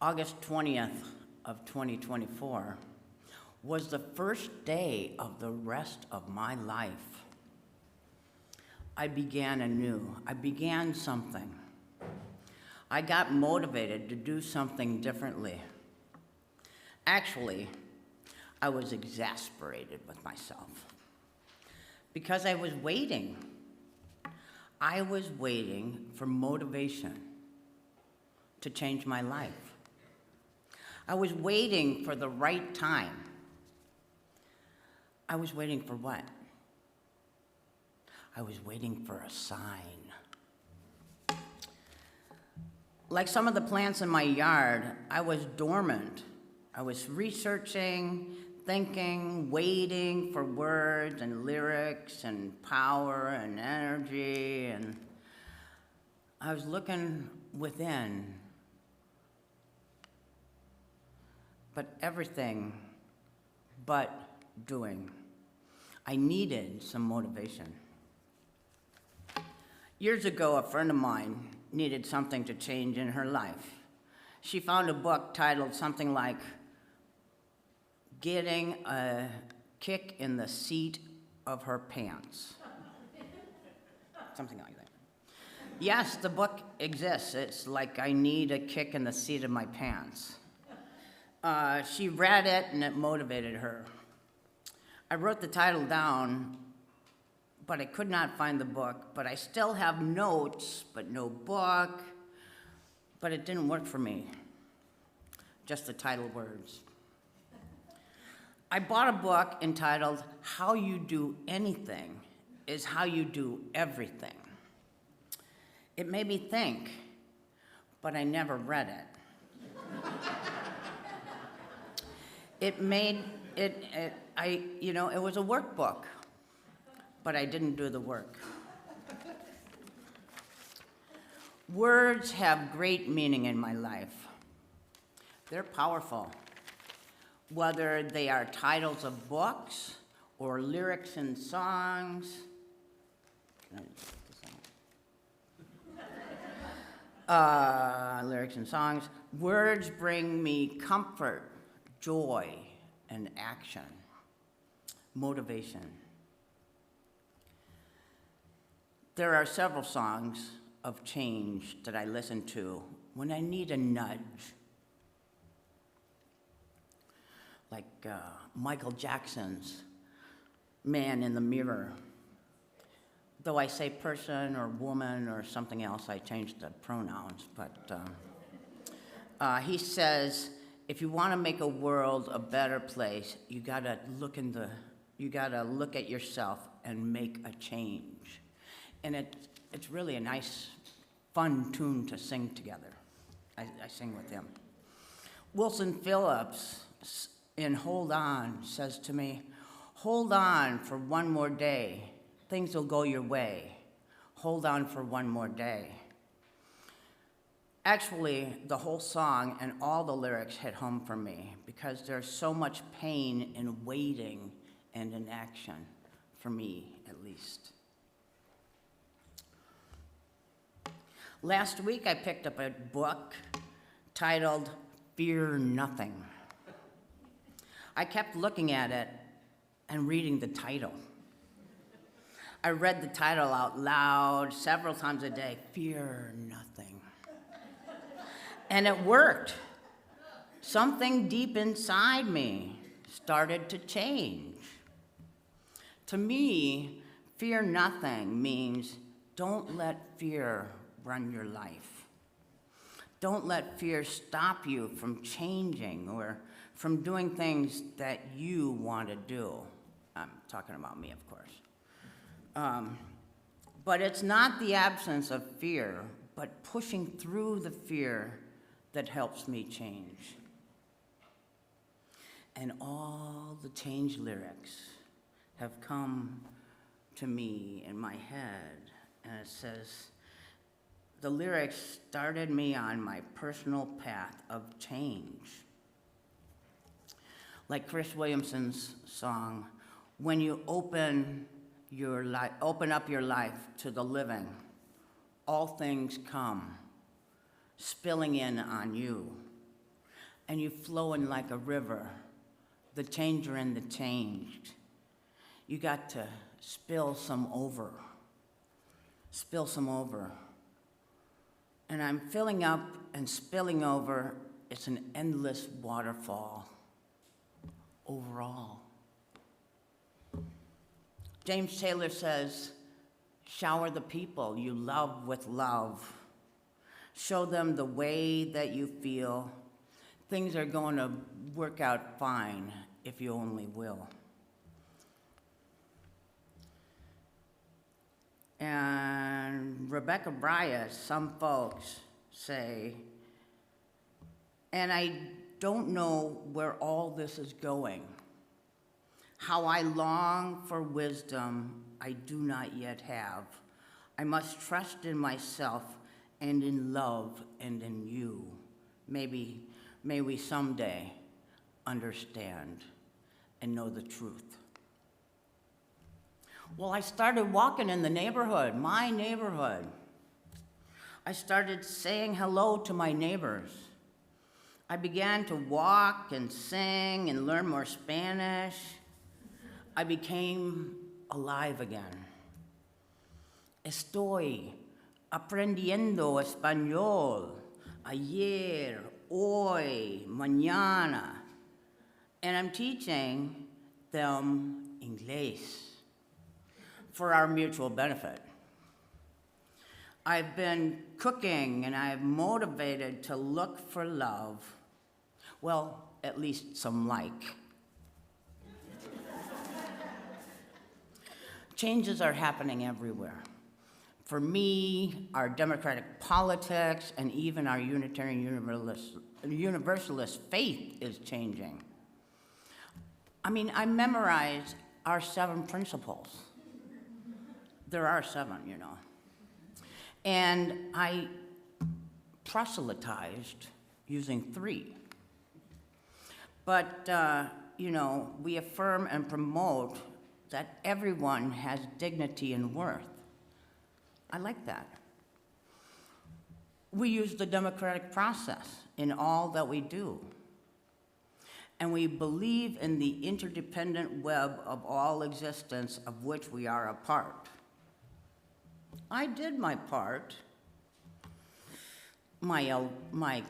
August 20th of 2024 was the first day of the rest of my life. I began anew. I began something. I got motivated to do something differently. Actually, I was exasperated with myself because I was waiting. I was waiting for motivation to change my life. I was waiting for the right time. I was waiting for what? I was waiting for a sign. Like some of the plants in my yard, I was dormant. I was researching, thinking, waiting for words and lyrics and power and energy, and I was looking within. But everything but doing. I needed some motivation. Years ago, a friend of mine needed something to change in her life. She found a book titled something like Getting a Kick in the Seat of Her Pants. Something like that. Yes, the book exists. It's like I need a kick in the seat of my pants. She read it and it motivated her. I wrote the title down, but I could not find the book, but I still have notes, but no book, but it didn't work for me. Just the title words. I bought a book entitled How You Do Anything is How You Do Everything. It made me think, but I never read it. It was a workbook, but I didn't do the work. Words have great meaning in my life. They're powerful, whether they are titles of books or lyrics in songs. Lyrics and songs. Words bring me comfort, joy, and action, motivation. There are several songs of change that I listen to when I need a nudge. Like Michael Jackson's Man in the Mirror. Though I say person or woman or something else, I changed the pronouns, but he says, if you want to make a world a better place, you gotta look at yourself and make a change. And it's really a nice, fun tune to sing together. I sing with him. Wilson Phillips in Hold On says to me, hold on for one more day. Things will go your way. Hold on for one more day. Actually, the whole song and all the lyrics hit home for me because there's so much pain in waiting and in action, for me at least. Last week, I picked up a book titled Fear Nothing. I kept looking at it and reading the title. I read the title out loud several times a day, Fear Nothing. And it worked. Something deep inside me started to change. To me, fear nothing means don't let fear run your life. Don't let fear stop you from changing or from doing things that you want to do. I'm talking about me, of course. But it's not the absence of fear, but pushing through the fear that helps me change. And all the change lyrics have come to me in my head, and it says, the lyrics started me on my personal path of change. Like Chris Williamson's song, when you open up your life to the living, all things come spilling in on you. and you flowing like a river, the changer and the changed. You got to spill some over. And I'm filling up and spilling over. It's an endless waterfall overall. James Taylor says, shower the people you love with love. Show them the way that you feel. Things are going to work out fine if you only will. And Rebecca Bryas, some folks say, and I don't know where all this is going. How I long for wisdom I do not yet have. I must trust in myself and in love and in you. May we someday understand and know the truth. Well, I started walking in the neighborhood, my neighborhood. I started saying hello to my neighbors. I began to walk and sing and learn more Spanish. I became alive again. Estoy aprendiendo español. Ayer, hoy, mañana. And I'm teaching them English for our mutual benefit. I've been cooking and I'm motivated to look for love. Well, at least some like. Changes are happening everywhere. For me, our democratic politics and even our Unitarian Universalist faith is changing. I mean, I memorized our 7 principles. There are 7, you know. And I proselytized using 3. But, you know, we affirm and promote that everyone has dignity and worth. I like that. We use the democratic process in all that we do. And we believe in the interdependent web of all existence of which we are a part. I did my part, my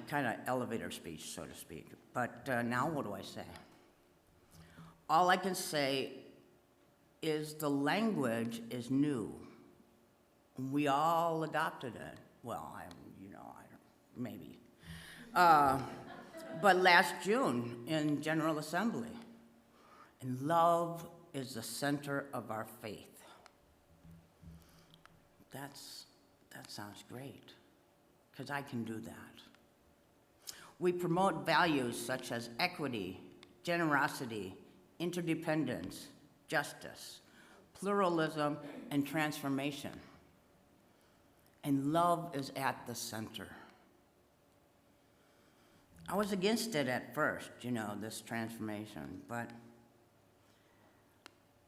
kind of elevator speech, so to speak. But now what do I say? All I can say is the language is new. We all adopted it. Well, maybe. But last June in General Assembly, and love is the center of our faith. That sounds great, because I can do that. We promote values such as equity, generosity, interdependence, justice, pluralism, and transformation. And love is at the center. I was against it at first, you know, this transformation, but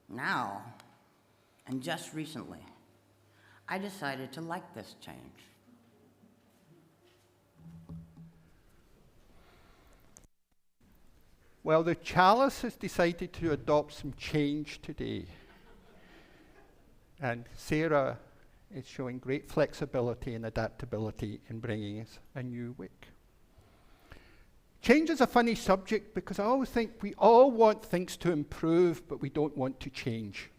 now, and just recently, I decided to like this change. Well, the Chalice has decided to adopt some change today. And Sarah is showing great flexibility and adaptability in bringing us a new week. Change is a funny subject because I always think we all want things to improve, but we don't want to change.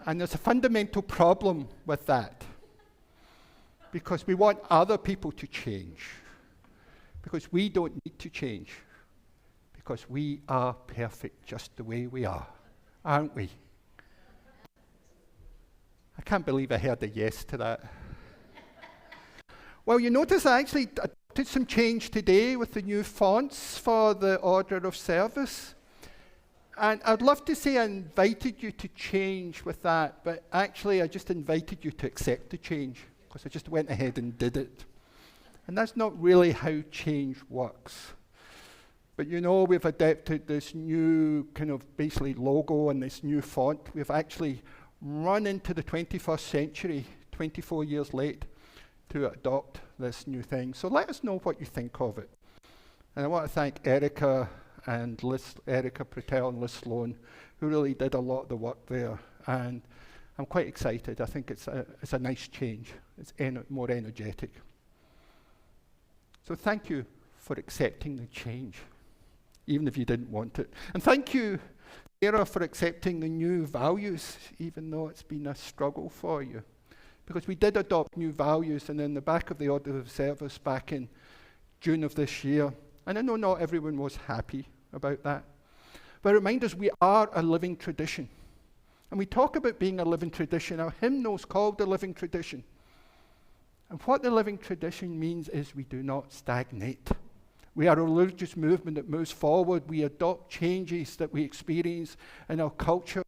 And there's a fundamental problem with that, because we want other people to change, because we don't need to change, because we are perfect just the way we are, aren't we? I can't believe I heard a yes to that. Well, you notice I actually did some change today with the new fonts for the order of service. And I'd love to say I invited you to change with that, but actually I just invited you to accept the change, because I just went ahead and did it. And that's not really how change works. But you know, we've adapted this new kind of basically logo and this new font. We've actually run into the 21st century, 24 years late, to adopt this new thing. So let us know what you think of it. And I want to thank Erica Pretel and Liz Sloan, who really did a lot of the work there. And I'm quite excited. I think it's a nice change. It's more energetic. So thank you for accepting the change, even if you didn't want it. And thank you, Sarah, for accepting the new values, even though it's been a struggle for you. Because we did adopt new values, and in the back of the order of service back in June of this year, and I know not everyone was happy about that, but remind us we are a living tradition. And we talk about being a living tradition. Our hymnal's called the living tradition. And what the living tradition means is we do not stagnate. We are a religious movement that moves forward. We adopt changes that we experience in our culture.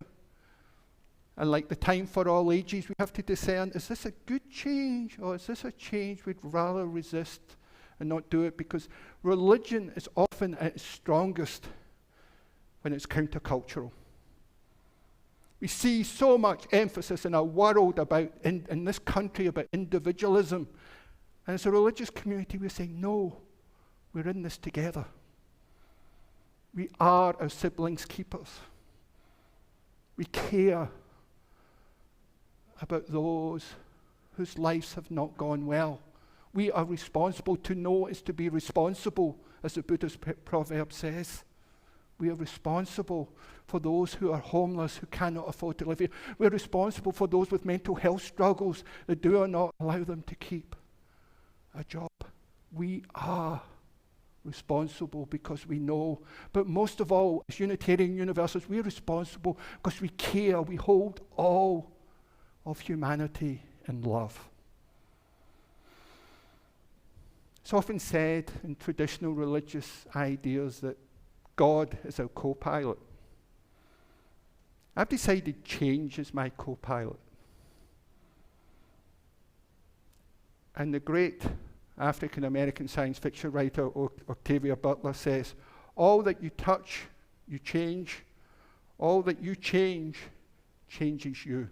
And like the time for all ages, we have to discern, is this a good change, or is this a change we'd rather resist and not do it? Because religion is often at its strongest when it's countercultural. We see so much emphasis in our world about, in this country, about individualism. And as a religious community, we're saying, no, we're in this together. We are our siblings' keepers. We care about those whose lives have not gone well. We are responsible. To know is to be responsible, as the Buddhist proverb says. We are responsible for those who are homeless, who cannot afford to live here. We're responsible for those with mental health struggles that do not allow them to keep a job. We are responsible because we know. But most of all, as Unitarian Universalists, we're responsible because we care. We hold all of humanity in love. It's often said in traditional religious ideas that God is our co-pilot. I've decided change is my co-pilot. And the great African-American science fiction writer Octavia Butler says, all that you touch, you change. All that you change, changes you.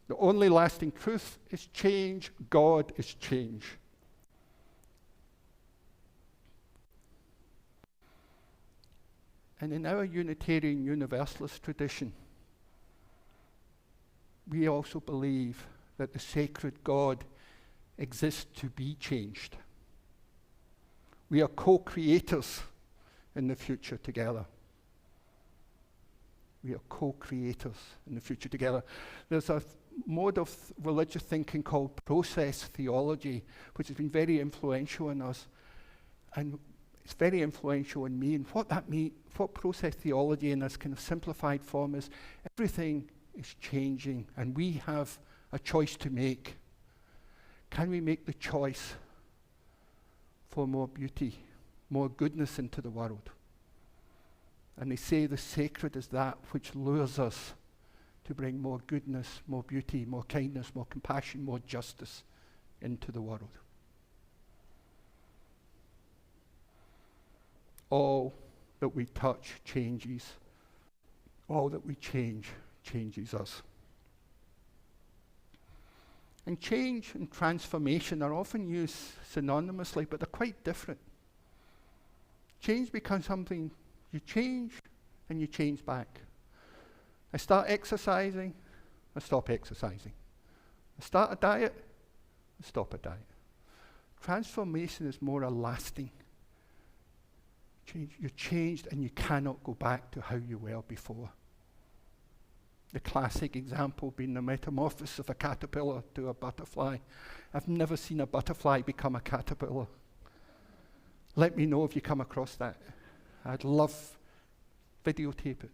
The only lasting truth is change. God is change. And in our Unitarian Universalist tradition, we also believe that the sacred God exists to be changed. We are co-creators in the future together. We are co-creators in the future together. There's a mode of religious thinking called process theology, which has been very influential in us. And it's very influential in me. And what that means, what process theology in this kind of simplified form is, everything is changing, and we have a choice to make. Can we make the choice for more beauty, more goodness into the world? And they say the sacred is that which lures us to bring more goodness, more beauty, more kindness, more compassion, more justice into the world. All that we touch changes. All that we change changes us. And change and transformation are often used synonymously, but they're quite different. Change becomes something you change and you change back. I start exercising, I stop exercising. I start a diet, I stop a diet. Transformation is more a lasting change. You're changed and you cannot go back to how you were before. The classic example being the metamorphosis of a caterpillar to a butterfly. I've never seen a butterfly become a caterpillar. Let me know if you come across that. I'd love videotape it.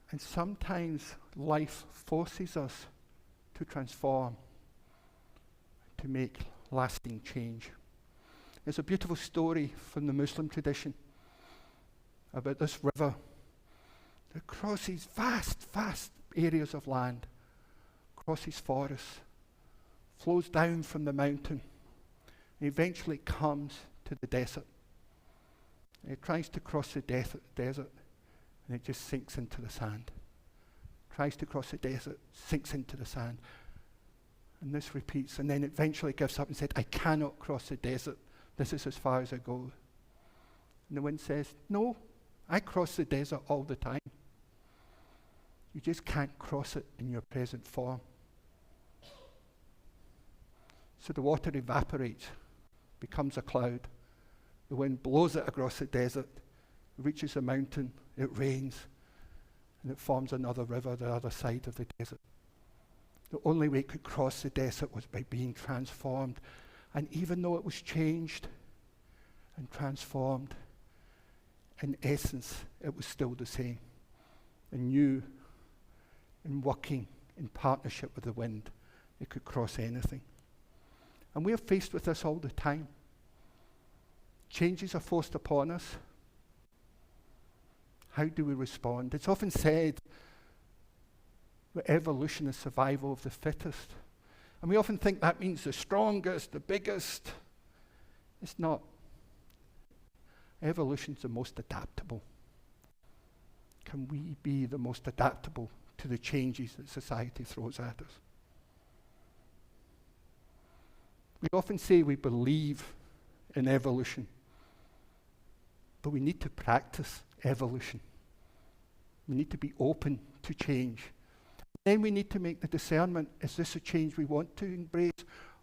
And sometimes life forces us to transform, to make lasting change. There's a beautiful story from the Muslim tradition about this river that crosses vast, vast areas of land, crosses forests, flows down from the mountain, and eventually comes to the desert. And it tries to cross the desert, and it just sinks into the sand. Tries to cross the desert, sinks into the sand. And this repeats, and then eventually gives up and said, I cannot cross the desert. This is as far as I go. And the wind says, no, I cross the desert all the time. You just can't cross it in your present form. So the water evaporates, becomes a cloud. The wind blows it across the desert, reaches a mountain, it rains, and it forms another river the other side of the desert. The only way it could cross the desert was by being transformed. And even though it was changed and transformed, in essence, it was still the same. And new and working in partnership with the wind, it could cross anything. And we are faced with this all the time. Changes are forced upon us. How do we respond? It's often said that evolution is survival of the fittest. And we often think that means the strongest, the biggest. It's not. Evolution's the most adaptable. Can we be the most adaptable to the changes that society throws at us? We often say we believe in evolution, but we need to practice evolution. We need to be open to change. Then we need to make the discernment, is this a change we want to embrace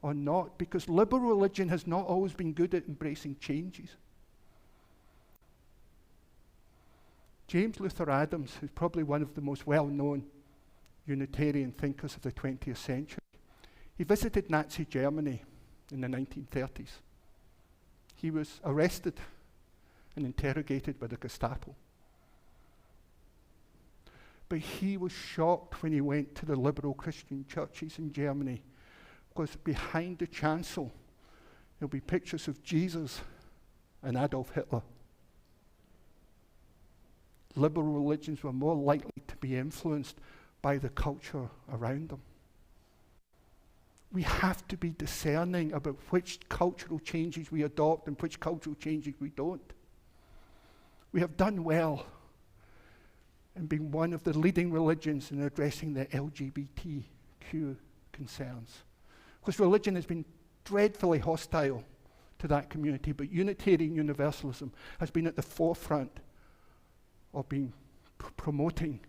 or not? Because liberal religion has not always been good at embracing changes. James Luther Adams, who's probably one of the most well-known Unitarian thinkers of the 20th century, he visited Nazi Germany in the 1930s. He was arrested and interrogated by the Gestapo. But he was shocked when he went to the liberal Christian churches in Germany, because behind the chancel there'll be pictures of Jesus and Adolf Hitler. Liberal religions were more likely to be influenced by the culture around them. We have to be discerning about which cultural changes we adopt and which cultural changes we don't. We have done well in being one of the leading religions in addressing the LGBTQ concerns. Because religion has been dreadfully hostile to that community, but Unitarian Universalism has been at the forefront of being promoting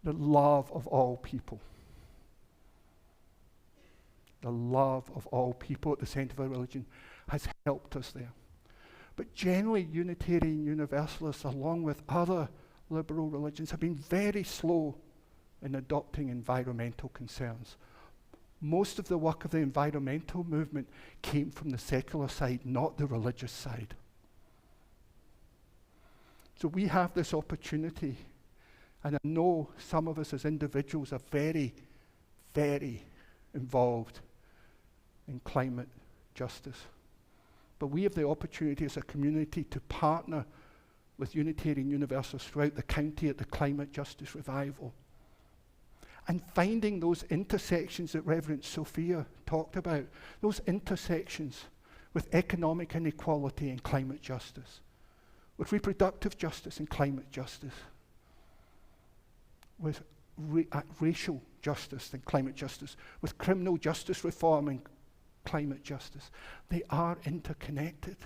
the love of all people. The love of all people at the center of our religion has helped us there. But generally, Unitarian Universalists, along with other liberal religions, have been very slow in adopting environmental concerns. Most of the work of the environmental movement came from the secular side, not the religious side. So we have this opportunity, and I know some of us as individuals are very, very involved in climate justice. But we have the opportunity as a community to partner with Unitarian Universalists throughout the county at the Climate Justice Revival. And finding those intersections that Reverend Sophia talked about, those intersections with economic inequality and climate justice, with reproductive justice and climate justice, with racial justice and climate justice, with criminal justice reform and climate justice. They are interconnected.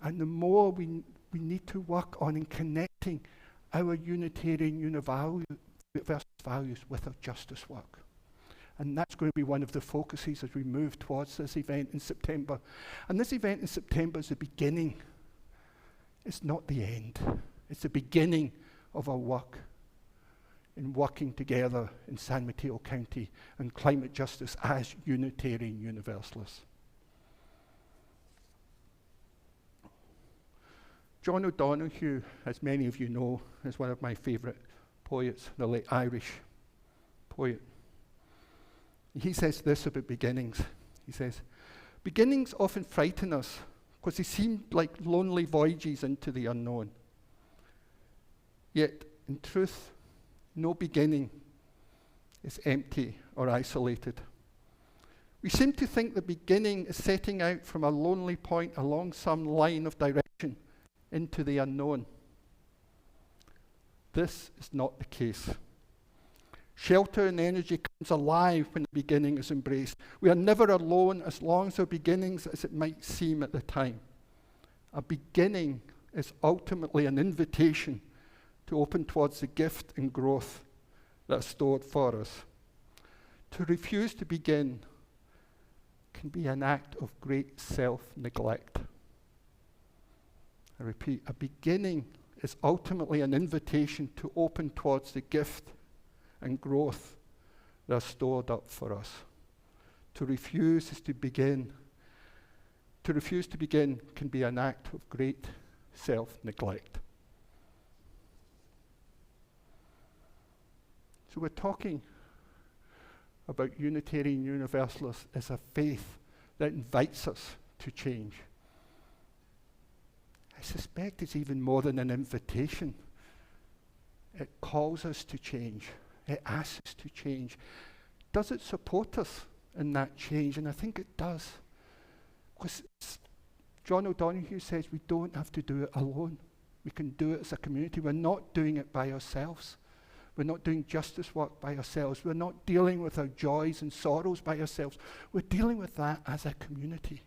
And the more we need to work on in connecting our Unitarian Universal values with our justice work. And that's going to be one of the focuses as we move towards this event in September. And this event in September is the beginning. It's not the end. It's the beginning of our work in working together in San Mateo County on climate justice as Unitarian Universalists. John O'Donoghue, as many of you know, is one of my favourite poets, the late Irish poet. He says this about beginnings. He says, beginnings often frighten us because they seem like lonely voyages into the unknown. Yet, in truth, no beginning is empty or isolated. We seem to think the beginning is setting out from a lonely point along some line of direction into the unknown. This is not the case. Shelter and energy comes alive when the beginning is embraced. We are never alone as long as our beginnings as it might seem at the time. A beginning is ultimately an invitation to open towards the gift and growth that are stored for us. To refuse to begin can be an act of great self-neglect. I repeat, a beginning is ultimately an invitation to open towards the gift and growth that are stored up for us. To refuse is to begin. To refuse to begin can be an act of great self-neglect. So we're talking about Unitarian Universalists as a faith that invites us to change. I suspect it's even more than an invitation. It calls us to change. It asks us to change. Does it support us in that change? And I think it does. Because John O'Donoghue says we don't have to do it alone. We can do it as a community. We're not doing it by ourselves. We're not doing justice work by ourselves. We're not dealing with our joys and sorrows by ourselves. We're dealing with that as a community.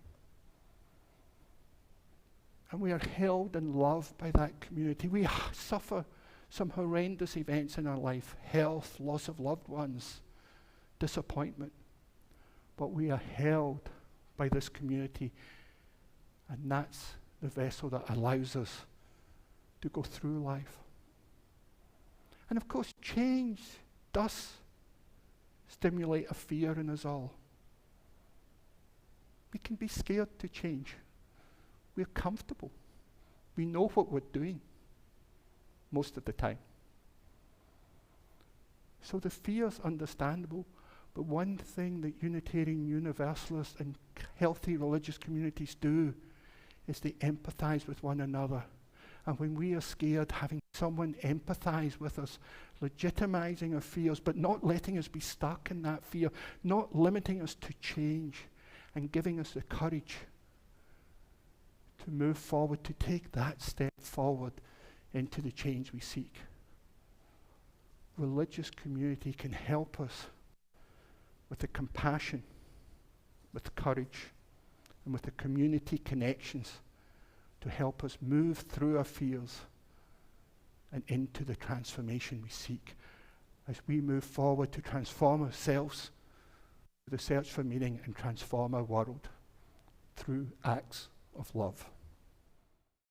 And we are held and loved by that community. We suffer some horrendous events in our life: health, loss of loved ones, disappointment. But we are held by this community, and that's the vessel that allows us to go through life. And of course, change does stimulate a fear in us all. We can be scared to change. We're comfortable. We know what we're doing most of the time. So the fear's understandable, but one thing that Unitarian Universalists and healthy religious communities do is they empathize with one another. And when we are scared, having someone empathize with us, legitimizing our fears, but not letting us be stuck in that fear, not limiting us to change, and giving us the courage to move forward, to take that step forward into the change we seek. Religious community can help us with the compassion, with courage, and with the community connections to help us move through our fears and into the transformation we seek as we move forward to transform ourselves, the search for meaning, and transform our world through acts of love.